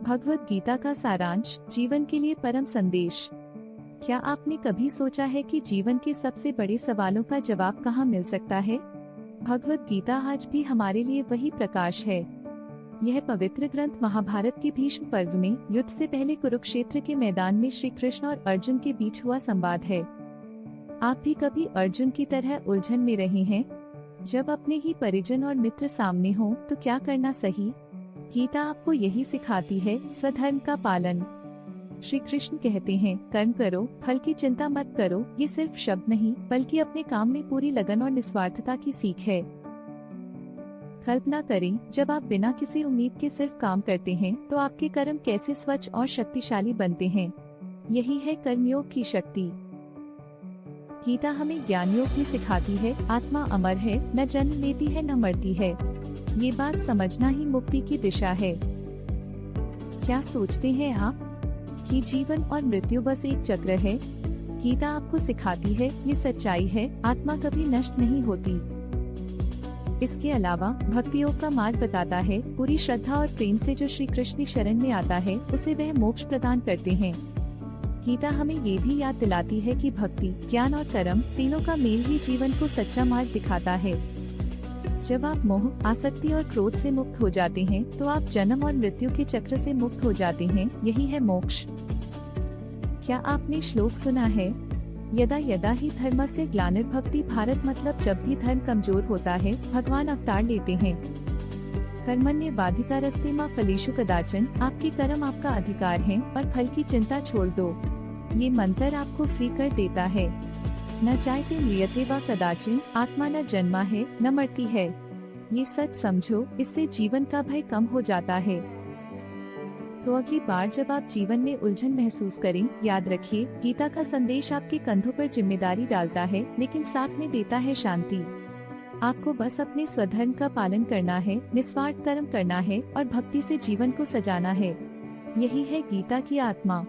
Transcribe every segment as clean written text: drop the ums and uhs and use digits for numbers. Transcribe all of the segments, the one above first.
भगवत गीता का सारांश, जीवन के लिए परम संदेश। क्या आपने कभी सोचा है कि जीवन के सबसे बड़े सवालों का जवाब कहाँ मिल सकता है? भगवत गीता आज भी हमारे लिए वही प्रकाश है। यह पवित्र ग्रंथ महाभारत के भीष्म पर्व में युद्ध से पहले कुरुक्षेत्र के मैदान में श्री कृष्ण और अर्जुन के बीच हुआ संवाद है। आप भी कभी अर्जुन की तरह उलझन में रहे हैं? जब अपने ही परिजन और मित्र सामने हो तो क्या करना सही? गीता आपको यही सिखाती है, स्वधर्म का पालन। श्री कृष्ण कहते हैं, कर्म करो, फल की चिंता मत करो। ये सिर्फ शब्द नहीं, बल्कि अपने काम में पूरी लगन और निस्वार्थता की सीख है। कल्पना करें, जब आप बिना किसी उम्मीद के सिर्फ काम करते हैं, तो आपके कर्म कैसे स्वच्छ और शक्तिशाली बनते हैं। यही है कर्मयोग की शक्ति। गीता हमें ज्ञान योग भी सिखाती है, आत्मा अमर है, न जन्म लेती है न मरती है। ये बात समझना ही मुक्ति की दिशा है। क्या सोचते हैं आप कि जीवन और मृत्यु बस एक चक्र है? गीता आपको सिखाती है, ये सच्चाई है, आत्मा कभी नष्ट नहीं होती। इसके अलावा भक्ति योग का मार्ग बताता है, पूरी श्रद्धा और प्रेम से जो श्री कृष्ण की शरण में आता है, उसे वह मोक्ष प्रदान करते हैं। गीता हमें ये भी याद दिलाती है कि भक्ति, ज्ञान और कर्म तीनों का मेल ही जीवन को सच्चा मार्ग दिखाता है। जब आप मोह, आसक्ति और क्रोध से मुक्त हो जाते हैं, तो आप जन्म और मृत्यु के चक्र से मुक्त हो जाते हैं। यही है मोक्ष। क्या आपने श्लोक सुना है, यदा यदा ही धर्मस्य ग्लानिर्भवति भारत, मतलब जब भी धर्म कमजोर होता है, भगवान अवतार लेते हैं। कर्मण्येवाधिकारस्ते मा फलेषु कदाचन, आपके कर्म आपका अधिकार हैं और फल की चिंता छोड़ दो। ये मंत्र आपको फ्री कर देता है। न चाहते म्रियते वा कदाचिन, आत्मा न जन्मा है न मरती है। ये सच समझो, इससे जीवन का भय कम हो जाता है। तो अगली बार जब आप जीवन में उलझन महसूस करें, याद रखिए, गीता का संदेश आपके कंधों पर जिम्मेदारी डालता है, लेकिन साथ में देता है शांति। आपको बस अपने स्वधर्म का पालन करना है, निस्वार्थ कर्म करना है और भक्ति से जीवन को सजाना है। यही है गीता की आत्मा।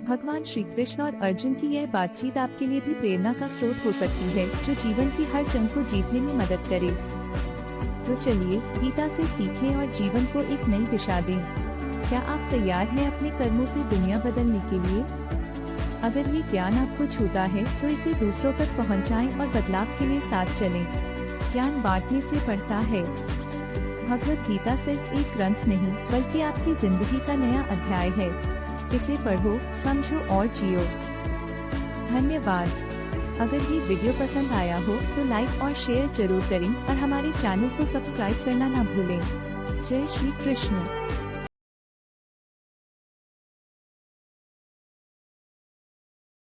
भगवान श्री कृष्ण और अर्जुन की यह बातचीत आपके लिए भी प्रेरणा का स्रोत हो सकती है, जो जीवन की हर जंग को जीतने में मदद करे। तो चलिए, गीता से सीखें और जीवन को एक नई दिशा दें। क्या आप तैयार हैं अपने कर्मों से दुनिया बदलने के लिए? अगर ये ज्ञान आपको छूता है, तो इसे दूसरों तक पहुंचाएं और बदलाव के लिए साथ चलें। ज्ञान बांटने से बढ़ता है। भगवत गीता सिर्फ एक ग्रंथ नहीं, बल्कि आपकी जिंदगी का नया अध्याय है। इसे पढ़ो, समझो और जियो। धन्यवाद। अगर ये वीडियो पसंद आया हो तो लाइक और शेयर जरूर करें और हमारे चैनल को सब्सक्राइब करना ना भूलें। जय श्री कृष्ण।